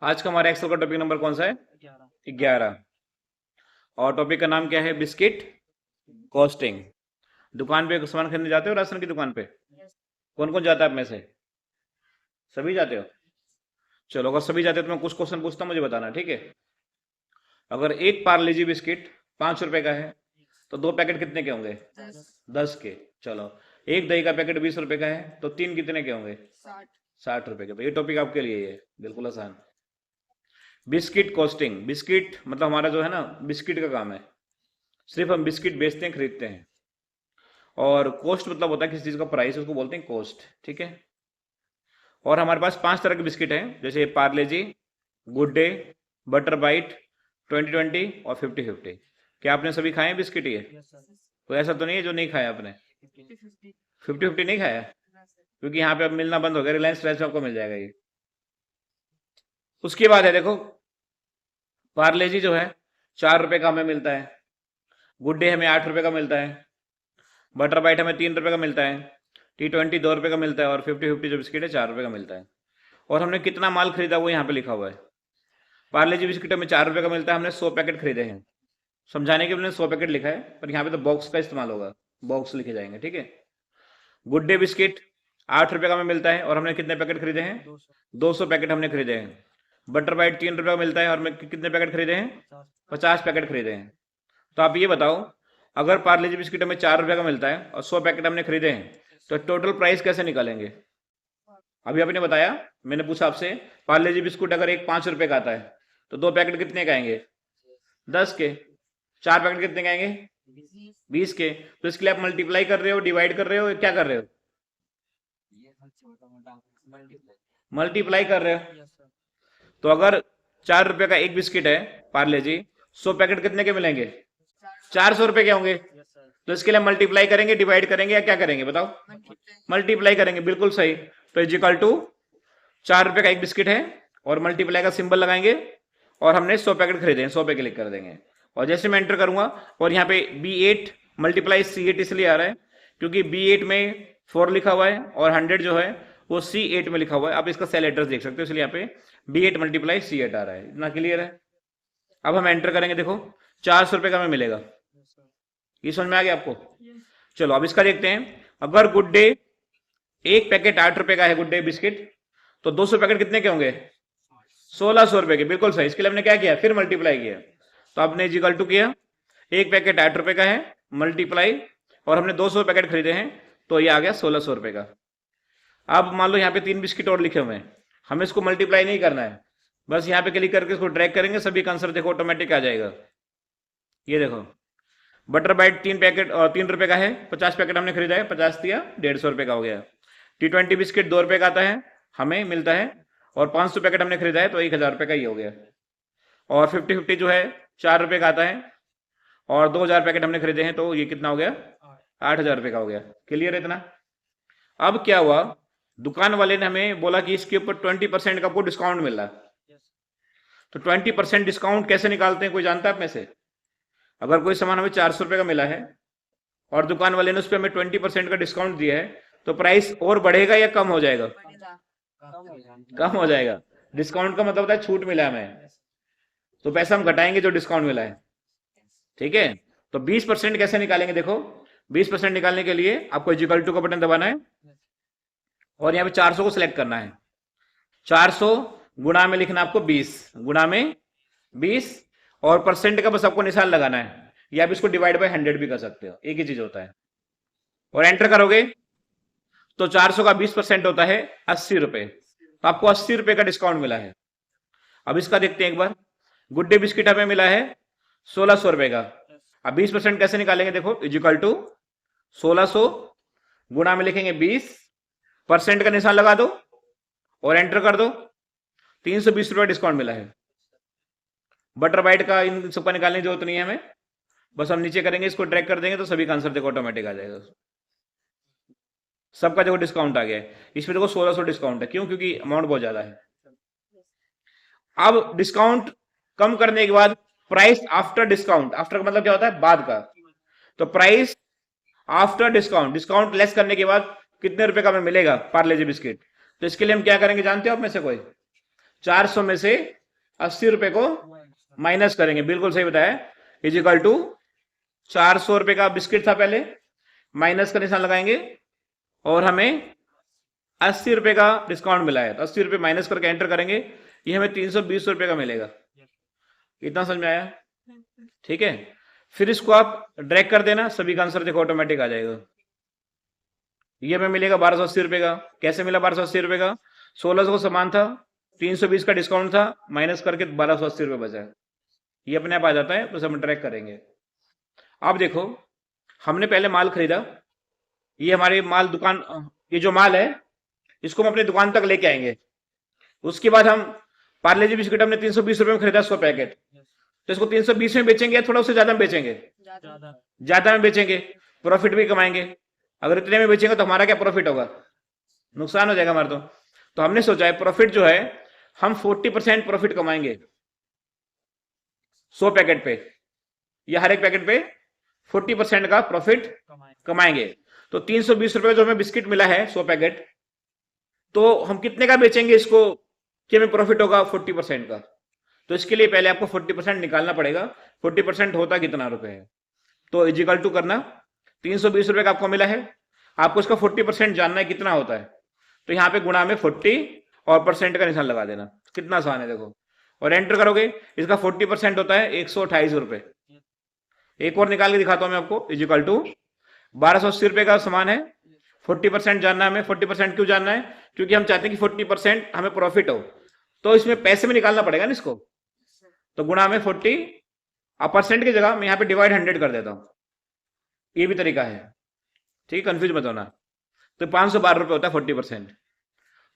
आज का हमारा एक्सेल का टॉपिक नंबर कौन सा है? 11। और टॉपिक का नाम क्या है? Biscuit costing. दुकान पे सामान खरीदने जाते हो राशन की दुकान पे? कौन कौन जाता है आप में से? सभी जाते हो? चलो, अगर सभी जाते हो तो मैं कुछ क्वेश्चन पूछता हूँ, मुझे बताना, ठीक है? अगर एक पार्ले जी बिस्किट 5 रुपए का है तो दो पैकेट कितने के होंगे? 10 के। चलो, एक दही का पैकेट 20 रुपए का है तो तीन कितने के होंगे? 60 रुपए के। तो ये टॉपिक आपके लिए ही है, बिल्कुल आसान। Biscuit costing. बिस्किट मतलब हमारा जो है ना, बिस्किट का काम है। सिर्फ हम बिस्किट बेचते हैं, खरीदते हैं। और कॉस्ट मतलब होता है किसी चीज का प्राइस, उसको बोलते हैं कॉस्ट, ठीक है? और हमारे पास 5 तरह के बिस्किट हैं, जैसे पार्ले जी, गुड डे, बटर बाइट, 2020 और 50-50। क्या आपने सभी खाए हैं बिस्किट ये? कोई ऐसा तो नहीं है जो नहीं खाया आपने? 50-50 नहीं खाया? क्योंकि यहाँ पे अब मिलना बंद हो गया, रिलायंस फ्रेश में आपको मिल जाएगा ये। उसके बाद है देखो, पार्ले जी जो है 4 रुपए का हमें मिलता है, गुड डे हमें 8 रुपए का मिलता है, बटर बाइट हमें 3 रुपए का मिलता है, T20 2 रुपए का मिलता है, और 50-50 जो बिस्किट है 4 रुपए का मिलता है। और हमने कितना माल खरीदा वो यहाँ पे लिखा हुआ है। पार्ले जी बिस्किट हमें 4 रुपए का मिलता है, हमने 100 पैकेट खरीदे हैं। समझाने के लिए हमने 100 पैकेट लिखा है, पर यहाँ पे तो बॉक्स का इस्तेमाल होगा, बॉक्स लिखे जाएंगे, ठीक है? गुड डे बिस्किट 8 रुपए का हमें मिलता है और हमने कितने पैकेट खरीदे हैं? 200 पैकेट हमने खरीदे हैं। बटर बाइट 3 रुपए का मिलता है और हमने कितने पैकेट खरीदे हैं? 50 पैकेट खरीदे हैं। तो आप ये बताओ, अगर पार्ले जी बिस्किट हमें 4 रुपए का मिलता है और 100 पैकेट हमने खरीदे हैं, तो टोटल प्राइस कैसे निकालेंगे? अभी आपने बताया, मैंने पूछा आपसे, पार्ले जी बिस्कुट अगर एक 5 रुपए का आता है तो दो पैकेट कितने का आएंगे? 10 के। चार पैकेट कितने का आएंगे? 20 के। तो इसके लिए आप मल्टीप्लाई कर रहे हो, डिवाइड कर रहे हो, क्या कर रहे हो? मल्टीप्लाई कर रहे हो। तो अगर 4 रुपए का एक बिस्किट है पार्ले जी, 100 पैकेट कितने के मिलेंगे? 400 रुपए के होंगे। तो इसके लिए मल्टीप्लाई करेंगे, डिवाइड करेंगे, या क्या करेंगे बताओ? मल्टीप्लाई करेंगे, बिल्कुल सही। तो इजिकल टू 4 रुपए का एक बिस्किट है और मल्टीप्लाई का सिंबल लगाएंगे, और हमने 100 पैकेट खरीदे हैं, 100 पे क्लिक कर देंगे। और जैसे मैं एंटर करूंगा, और यहाँ पे B8 मल्टीप्लाई C8 इसलिए आ रहा है क्योंकि B8 में 4 लिखा हुआ है और 100 जो है वो C8 में लिखा हुआ है। आप इसका सेल एड्रेस देख सकते हो, इसलिए यहाँ पे B8 मल्टीप्लाई C8 आ रहा है। इतना क्लियर है? अब हम एंटर करेंगे, देखो 400 रुपए का हमें मिलेगा। ये समझ में आ गया आपको? चलो, अब इसका देखते हैं। अगर गुड डे एक पैकेट 8 रुपए का है, गुड डे बिस्किट, तो 200 पैकेट कितने के होंगे? 1600 रुपए के। बिल्कुल सही। इसके लिए हमने क्या किया? फिर मल्टीप्लाई किया। तो आपने इजिकल टू किया, एक पैकेट 8 रुपए का है, मल्टीप्लाई, और हमने 200 पैकेट खरीदे हैं, तो ये आ गया 1600 रुपए का। अब मान लो यहाँ पे 3 बिस्किट और लिखे हुए हैं, हमें इसको मल्टीप्लाई नहीं करना है, बस यहाँ पे क्लिक करके इसको ड्रैग करेंगे, सभी का आंसर देखो ऑटोमेटिक आ जाएगा। ये देखो, बटर बाइट 3 पैकेट और 3 रुपए का है, 50 पैकेट हमने खरीदा है, 50 दिया, 150 रुपए का हो गया। T20 बिस्किट 2 रुपए का आता है, हमें मिलता है, और 500 पैकेट हमने खरीदा है तो 1000 रुपए का ही हो गया। और 50-50 जो है 4 रुपए का आता है, और 2000 पैकेट हमने खरीदे हैं तो ये कितना हो गया? 8000 रुपए का हो गया। क्लियर है इतना? अब क्या हुआ, दुकान वाले ने हमें बोला कि इसके ऊपर 20% का आपको डिस्काउंट मिल रहा है। तो 20% डिस्काउंट कैसे निकालते हैं, कोई जानता है आप में से? अगर कोई सामान हमें 400 रुपए का मिला है और दुकान वाले ने उस पर हमें 20% का डिस्काउंट दिया है, तो प्राइस और बढ़ेगा या कम हो जाएगा? कम हो जाएगा। डिस्काउंट का मतलब होता है छूट मिला है हमें, तो पैसा हम घटाएंगे जो डिस्काउंट मिला है, ठीक है? तो 20% कैसे निकालेंगे? देखो, 20% निकालने के लिए आपको इक्वल टू का बटन दबाना है और यहाँ पे 400 को सिलेक्ट करना है। 400 गुणा में लिखना आपको 20, गुणा में 20, और परसेंट का बस आपको निशान लगाना है, या आप इसको डिवाइड बाय 100 भी कर सकते हो, एक ही चीज होता है। और एंटर करोगे तो 400 का 20% होता है 80 रुपए। तो आपको 80 रुपए का डिस्काउंट मिला है। अब इसका देखते हैं एक बार। गुड डे बिस्किट हमें मिला है 1600 रुपए का। अब 20% कैसे निकालेंगे? देखो, इजिकल टू 1600 गुणा में लिखेंगे 20, परसेंट का निशान लगा दो और एंटर कर दो। 320 रुपए डिस्काउंट मिला है। बटर बाइट का इन सबका निकालने की जरूरत नहीं है हमें, बस हम नीचे करेंगे, इसको ड्रैग कर देंगे तो सभी का आंसर देखो ऑटोमेटिक आ जाएगा। सबका देखो डिस्काउंट आ गया है। इसमें देखो 1600 डिस्काउंट है, क्यों? क्योंकि अमाउंट बहुत ज्यादा है। अब डिस्काउंट कम करने के बाद प्राइस आफ्टर डिस्काउंट, आफ्टर का मतलब क्या होता है? बाद का। तो price after discount, discount less करने के बाद कितने रुपए का हमें मिलेगा पार्ले जी बिस्किट? तो इसके लिए हम क्या करेंगे जानते हो आप में से कोई? 400 में से 80 रुपए को माइनस करेंगे, बिल्कुल सही बताया, इज इक्वल टू 400 रुपए का बिस्किट था पहले, माइनस का निशान लगाएंगे और हमें 80 रुपए का डिस्काउंट मिला है, तो 80 रुपए माइनस करके एंटर करेंगे, ये हमें 320 रुपए का मिलेगा। इतना समझ में आया? ठीक है, फिर इसको आप ड्रैग कर देना, सभी का आंसर देखो ऑटोमेटिक आ जाएगा। ये हमें मिलेगा 1280 रुपए का। कैसे मिला 1280 रुपए का? 1600 को सामान था, 320 का डिस्काउंट था, माइनस करके 1280 रुपए बचा है, ये अपने आप आ जाता है, तो हम ट्रैक करेंगे। अब देखो, हमने पहले माल खरीदा, ये हमारी माल दुकान, ये जो माल है इसको हम अपनी दुकान तक लेके आएंगे। उसके बाद हम पार्ले जी बिस्किट हमने 320 रुपए में खरीदा 100 पैकेट, तो इसको 320 में बेचेंगे या थोड़ा उससे ज्यादा में बेचेंगे? ज्यादा में बेचेंगे, प्रॉफिट भी कमाएंगे। अगर इतने में बेचेंगे तो हमारा क्या प्रॉफिट होगा? नुकसान हो जाएगा हमारा। तो हमने सोचा है प्रॉफिट जो है हम 40% प्रॉफिट कमाएंगे 100 पैकेट पे, या हर एक पैकेट पे 40% का प्रॉफिट कमाएंगे। तो 320 रुपए जो हमें बिस्किट मिला है 100 पैकेट, तो हम कितने का बेचेंगे इसको कि हमें प्रॉफिट होगा 40% का? तो इसके लिए पहले आपको 40% निकालना पड़ेगा। 40% होता कितना रुपए है? तो इजिकल टू करना, 320 रुपए का आपको मिला है, आपको इसका 40% जानना है कितना होता है, तो यहाँ पे गुणा में 40 और परसेंट का निशान लगा देना। कितना आसान है देखो, और एंटर करोगे, इसका 40% होता है 128 रुपए। एक और निकाल के दिखाता हूं मैं आपको, इजिकल टू 1280 रुपए का सामान है, 40% जानना है हमें। 40% क्यों जानना है? क्योंकि हम चाहते हैं कि 40% हमें प्रॉफिट हो, तो इसमें पैसे में निकालना पड़ेगा ना इसको, तो गुणा में 40, अब परसेंट की जगह मैं यहाँ पे डिवाइड 100 कर देता हूं, ये भी तरीका है, ठीक है, कंफ्यूज मत होना। तो 512 रुपए होता है 40%।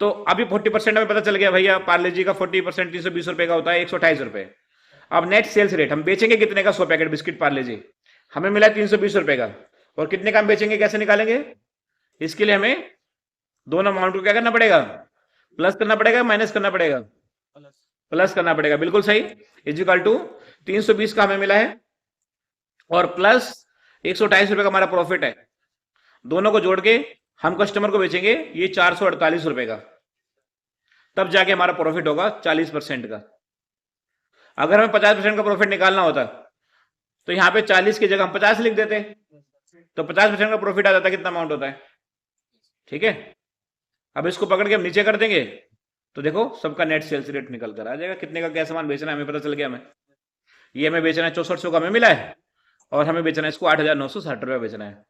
तो अभी 40% हमें पता चल गया भैया, पार्ले जी का 40% 320 रुपए का होता है 128 रुपए। अब नेट सेल्स रेट, हम बेचेंगे कितने का 100 पैकेट बिस्किट पार्ले जी? हमें मिला 320 रुपए का, और कितने का हम बेचेंगे, कैसे निकालेंगे? इसके लिए हमें दोनों अमाउंट को क्या करना पड़ेगा? प्लस करना पड़ेगा, माइनस करना पड़ेगा? प्लस करना पड़ेगा, बिल्कुल सही। इजिकल टू 320 का हमें मिला है और प्लस 128 रुपए का हमारा प्रॉफिट है, दोनों को जोड़ के हम कस्टमर को बेचेंगे ये 448 रुपए का, तब जाके हमारा प्रॉफिट होगा 40% का। अगर हमें 50% का प्रॉफिट निकालना होता तो यहाँ पे 40 की जगह हम 50 लिख देते, तो 50% का प्रॉफिट आ जाता, कितना अमाउंट होता है? ठीक है, अब इसको पकड़ के हम नीचे कर देंगे, तो देखो सबका नेट सेल्स रेट निकल कर आ जाएगा, कितने का क्या सामान बेचना है हमें पता चल गया। हमें ये हमें बेचना है 6400 का हमें मिला है, और हमें बेचना है इसको 8960 रुपया बेचना है।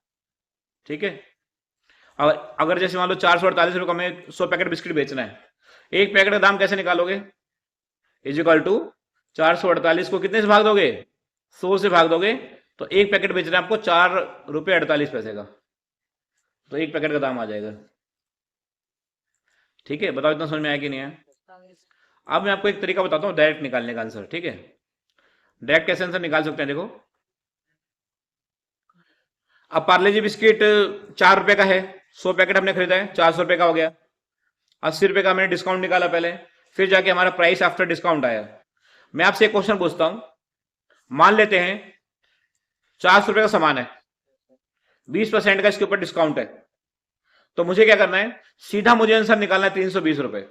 ठीक है, और अगर जैसे मान लो 448 रुपये का हमें 100 पैकेट बिस्किट बेचना है, एक पैकेट का दाम कैसे निकालोगे? इजिकल टू 448 को कितने से भाग दोगे? 100 से भाग दोगे, तो एक पैकेट बेचना है आपको 4 रुपये 48 पैसे का, तो एक पैकेट का दाम आ जाएगा। ठीक है, बताओ इतना समझ में आया कि नहीं है? अब मैं आपको एक तरीका बताता हूँ डायरेक्ट निकालने का आंसर। ठीक है, डायरेक्ट कैसे आंसर निकाल सकते हैं, देखो। अब पार्ले जी बिस्किट 4 रुपए का है, 100 पैकेट हमने खरीदा है, 400 रुपए का हो गया। 80 रुपए का मैंने डिस्काउंट निकाला पहले, फिर जाके हमारा प्राइस आफ्टर डिस्काउंट आया। मैं आपसे एक क्वेश्चन पूछता हूं, मान लेते हैं 400 रुपए का सामान है, 20% का इसके ऊपर डिस्काउंट है, तो मुझे क्या करना है? सीधा मुझे आंसर निकालना है 320 रुपए।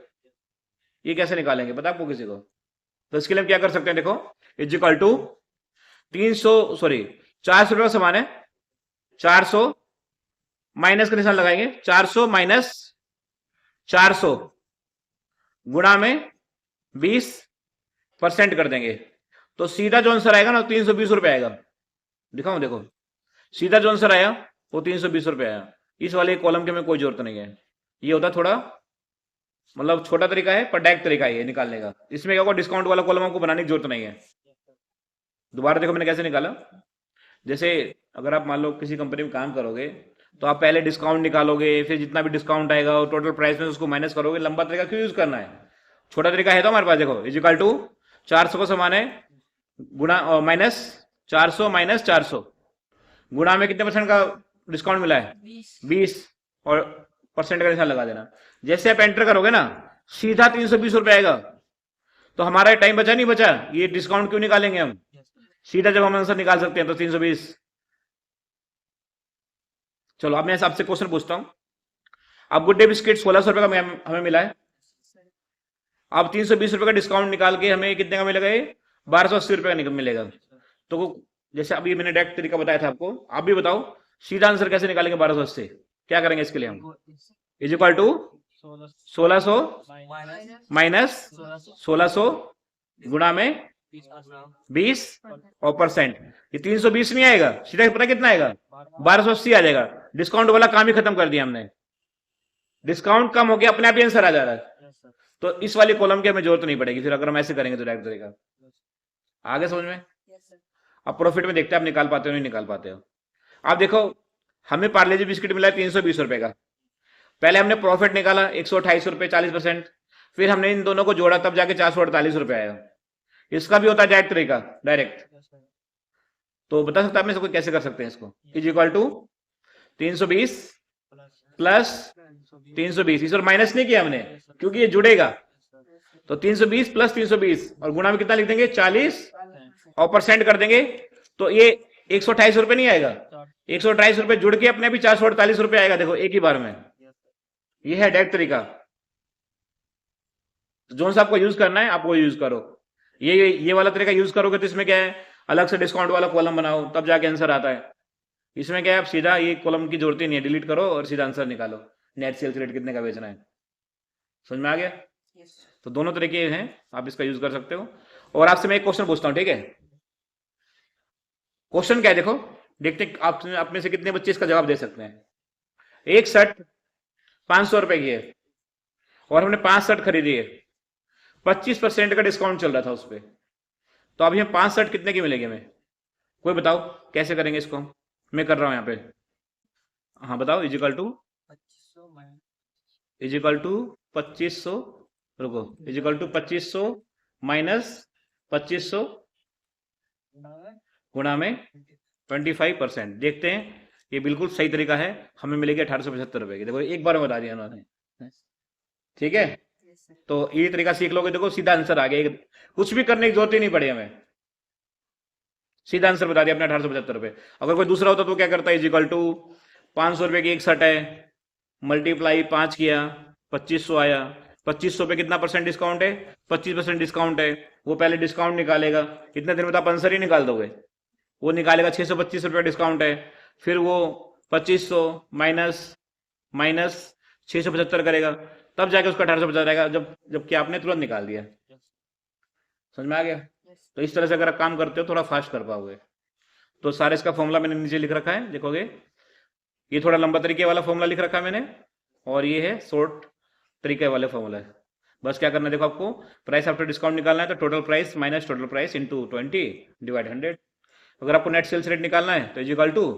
ये कैसे निकालेंगे पता आपको किसी को? तो इसके लिए हम क्या कर सकते हैं, देखो, इजिकल टू 400 रुपए का सामान है, 400 माइनस का निशान लगाएंगे, 400 माइनस 400 गुणा में 20% कर देंगे, तो सीधा जो आंसर आएगा ना 320 रुपए आएगा। दिखाऊं, देखो, सीधा जो आंसर आया वो 320 रुपए आया। इस वाले कॉलम के में कोई जरूरत नहीं है, ये होता थोड़ा मतलब छोटा तरीका है, पर डायरेक्ट तरीका है ये निकालने का। इसमें क्या होगा, डिस्काउंट वाला कॉलम आपको बनाने की जरूरत नहीं है। दोबारा देखो मैंने कैसे निकाला। जैसे अगर आप मान लो किसी कंपनी में काम करोगे, तो आप पहले डिस्काउंट निकालोगे, फिर जितना भी डिस्काउंट आएगा और टोटल प्राइस में उसको माइनस करोगे। लंबा तरीका क्यों यूज करना है, छोटा तरीका है तो हमारे पास। देखो, इजिकल टू 400 का समान है, गुणा माइनस 400 माइनस 400 गुणा में कितने परसेंट का डिस्काउंट मिला है? 20, और परसेंट का निशान लगा देना। जैसे आप एंटर करोगे ना, सीधा 320 रुपए आएगा। तो हमारा टाइम बचा नहीं बचा, ये डिस्काउंट क्यों निकालेंगे हम? सीधा जब हम आंसर निकाल सकते हैं तो 320। चलो अब मैं आपसे क्वेश्चन पूछता हूं। अब गुड डे बिस्किट 1600 रुपए का हमें मिला है, अब 320 रुपए का डिस्काउंट निकाल के हमें कितने का मिलेगा? ये 1280 रुपए का मिलेगा। तो जैसे अभी मैंने डायरेक्ट तरीका बताया था आपको, आप भी बताओ सीधा आंसर कैसे निकालेंगे 1280? क्या करेंगे इसके लिए हम? इज इक्वल टू 1600 माइनस 1600 गुणा में 20 और परसेंट। ये 320 नहीं आएगा, सीधा पता कितना आएगा? 1280 आ जाएगा। डिस्काउंट वाला काम ही खत्म कर दिया हमने। डिस्काउंट कम हो गया, अपने आप ही आंसर आ जा रहा है। तो इस वाली कॉलम की हमें जरूरत नहीं पड़ेगी फिर, अगर हम ऐसे करेंगे तो डायरेक्ट तरीका। आगे समझ में? अब प्रॉफिट में देखते हैं आप निकाल पाते हो नहीं निकाल पाते हो। आप देखो, हमें पार्ले जी बिस्किट मिला है 320 रुपए का। पहले हमने प्रॉफिट निकाला 128 रुपए 40%, फिर हमने इन दोनों को जोड़ा तब जाके 448 रुपए आया। इसका भी होता है डायरेक्ट तरीका, डायरेक्ट। तो बता सकता है इसको कैसे कर सकते हैं? इसको इज इक्वल टू 320 प्लस 320, इस और माइनस नहीं किया हमने क्योंकि ये जुड़ेगा। तो 320 प्लस 320 और गुणा में कितना लिख देंगे? 40 और परसेंट कर देंगे। तो ये 128 रुपए नहीं आएगा, 128 रुपए जुड़ के अपने भी 448 रुपए आएगा। देखो एक ही बार में। ये है डायरेक्ट तरीका। जो सा आपको यूज करना है आप वो यूज करो। ये वाला तरीका यूज करोगे तो इसमें क्या है, अलग से डिस्काउंट वाला कॉलम बनाओ तब जाके आंसर आता है। इसमें क्या है, आप सीधा ये कॉलम की जरूरत ही नहीं है, डिलीट करो और सीधा आंसर निकालो, नेट सेल्स रेट कितने का बेचना है। समझ में आ गया? तो दोनों तरीके हैं, आप इसका यूज कर सकते हो। और आपसे मैं एक क्वेश्चन पूछता हूं, ठीक है? क्वेश्चन क्या है देखो, देखते आप में से कितने बच्चे इसका जवाब दे सकते हैं। एक शर्ट 500 रुपए की है और हमने 5 शर्ट खरीदी है, 25% का डिस्काउंट चल रहा था उस पर। तो अभी हम 5 शर्ट कितने की मिलेगी हमें? कोई बताओ कैसे करेंगे इसको? मैं कर रहा हूं यहाँ पे। हाँ बताओ। इजिकल टू 2500, रुको, इजिकल टू 2500 माइनस 2500 गुणा में 25%। देखते हैं, ये बिल्कुल सही तरीका है, हमें मिलेगी 1875 रुपए की। देखो एक बार में बता दिया उन्होंने, ठीक है? तो ये तरीका सीख लोगे, देखो सीधा आंसर आ गया, कुछ भी करने की जरूरत ही नहीं पड़ी हमें, सीधा आंसर बता दिया अपने 1875 रुपए। अगर कोई दूसरा होता तो क्या करता है? इजिकल टू 500 रुपए की एक शर्ट है, मल्टीप्लाई 5 किया, 2500 आया। 2500 पे कितना परसेंट डिस्काउंट है? 25% डिस्काउंट है। वो पहले डिस्काउंट निकालेगा, कितने दिन में आप आंसर ही निकाल दोगे। वो निकालेगा 625 रुपये डिस्काउंट है, फिर वो 2500 माइनस माइनस 675 करेगा, तब जाके उसका 1850 आएगा, जबकि आपने तुरंत निकाल दिया। समझ में आ गया? तो इस तरह से अगर आप काम करते हो थोड़ा फास्ट कर पाओगे। तो सारे इसका फॉर्मूला मैंने नीचे लिख रखा है, देखोगे ये थोड़ा लंबा तरीके वाला फॉर्मूला लिख रखा है मैंने, और ये है शॉर्ट तरीके वाले फॉर्मूला है। बस क्या करना है देखो, आपको प्राइस आफ्टर डिस्काउंट निकालना है, तो total price minus total price into 20 divide 100। अगर आपको नेट सेल्स रेट निकालना है तो is equal to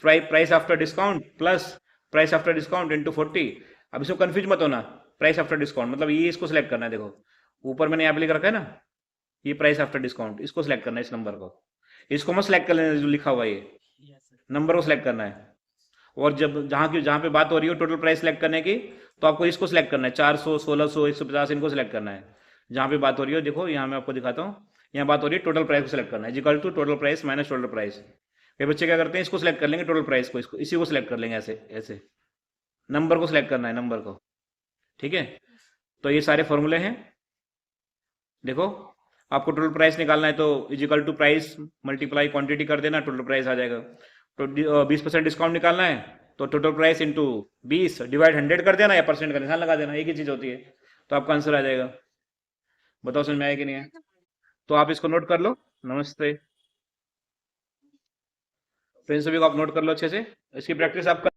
price after discount plus price after discount into 40। अब इसको कंफ्यूज मत होना, प्राइस आफ्टर डिस्काउंट मतलब ये इसको सिलेक्ट करना है। देखो ऊपर मैंने यहाँ पे लिख रखा है ना, ये प्राइस आफ्टर डिस्काउंट, इसको सिलेक्ट करना है, इस नंबर को। इसको मत सिलेक्ट कर लेना जो लिखा हुआ है, ये नंबर को सिलेक्ट करना है। और जब जहाँ पे बात हो रही हो टोटल प्राइस सिलेक्ट करने की, तो आपको इसको सिलेक्ट करना है, 400 1600 150 इनको सिलेक्ट करना है। जहाँ पे बात हो रही हो, देखो यहाँ मैं आपको दिखाता हूँ, यहाँ बात हो रही है टोटल प्राइस को सिलेक्ट करना है, equal to total price minus total price. ये बच्चे क्या करते हैं, इसको सिलेक्ट कर लेंगे टोटल प्राइस को, इसको इसी को सिलेक्ट कर लेंगे, ऐसे ऐसे नंबर को सिलेक्ट करना है, नंबर को, ठीक है? तो ये सारे फॉर्मूले हैं। देखो आपको टोटल प्राइस निकालना है तो is equal to price multiply quantity कर देना, टोटल प्राइस आ जाएगा। तो 20% डिस्काउंट निकालना है तो टोटल प्राइस इंटू 20 डिवाइड 100 कर देना, या परसेंट का निशान लगा देना, एक ही चीज होती है, तो आपका आंसर आ जाएगा। बताओ समझ में आया कि नहीं है? तो आप इसको नोट कर लो। नमस्ते। तो इन सभी को आप नोट कर लो अच्छे से, इसकी प्रैक्टिस आप कर